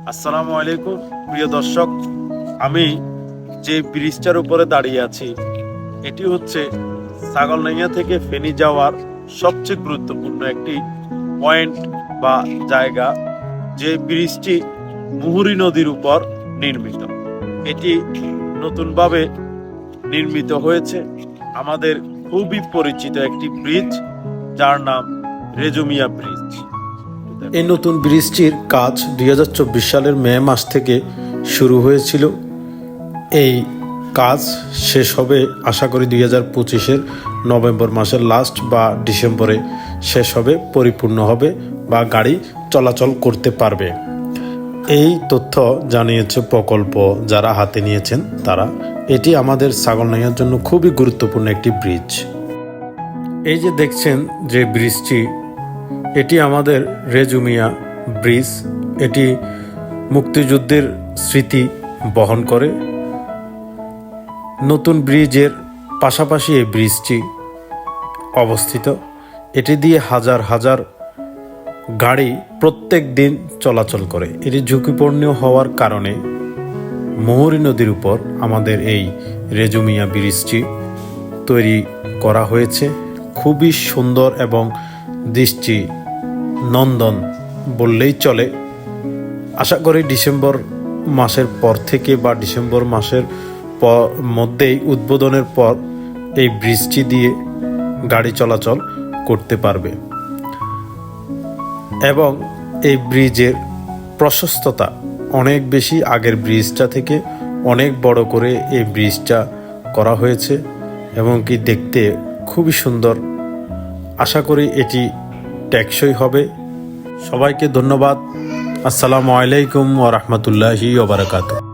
আসসালামু আলাইকুম প্রিয় দর্শক, আমি যে ব্রিজটার উপরে দাঁড়িয়ে আছি এটি হচ্ছে ছাগলনাইয়া থেকে ফেনী যাওয়ার সবচেয়ে গুরুত্বপূর্ণ একটি পয়েন্ট বা জায়গা। যে ব্রিজটি মুহুরী নদীর উপর নির্মিত। এটি নতুনভাবে নির্মিত হয়েছে। আমাদের খুবই পরিচিত একটি ব্রিজ, যার নাম রেজুমিয়া ব্রিজ। এই নতুন ব্রিজটির কাজ 2024 সালের মে মাস থেকে শুরু হয়েছিল। এই কাজ শেষ হবে আশা করি 2025-এর নভেম্বর মাসের লাস্ট বা ডিসেম্বরে শেষ হবে, পরিপূর্ণ হবে বা গাড়ি চলাচল করতে পারবে। এই তথ্য জানিয়েছে প্রকল্প যারা হাতে নিয়েছেন তারা। এটি আমাদের ছাগলনাইয়ার জন্য খুবই গুরুত্বপূর্ণ একটি ব্রিজ। এই যে দেখছেন যে ব্রিজটি, এটি আমাদের রেজুমিয়া ব্রিজ। এটি মুক্তিযুদ্ধের স্মৃতি বহন করে। নতুন ব্রিজের পাশাপাশি এই ব্রিজটি অবস্থিত। এটি দিয়ে হাজার হাজার গাড়ি প্রত্যেক দিন চলাচল করে। এটি ঝুঁকিপূর্ণ হওয়ার কারণে মুহুরী নদীর উপর আমাদের এই রেজুমিয়া ব্রিজটি তৈরি করা হয়েছে। খুবই সুন্দর এবং দৃষ্টি নন্দন বললেই চলে। আশা করি ডিসেম্বর মাসের পর থেকে বা ডিসেম্বর মাসের মধ্যেই উদ্বোধনের পর এই ব্রিজটি দিয়ে গাড়ি চলাচল করতে পারবে। এবং এই ব্রিজের প্রশস্ততা অনেক বেশি, আগের ব্রিজটা থেকে অনেক বড় করে এই ব্রিজটা করা হয়েছে এবং কি দেখতে খুবই সুন্দর। আশা করি এটি টেকসই হবে। সবাইকে ধন্যবাদ। আসসালামু আলাইকুম ওয়া রাহমাতুল্লাহি ওয়া বারাকাতুহু।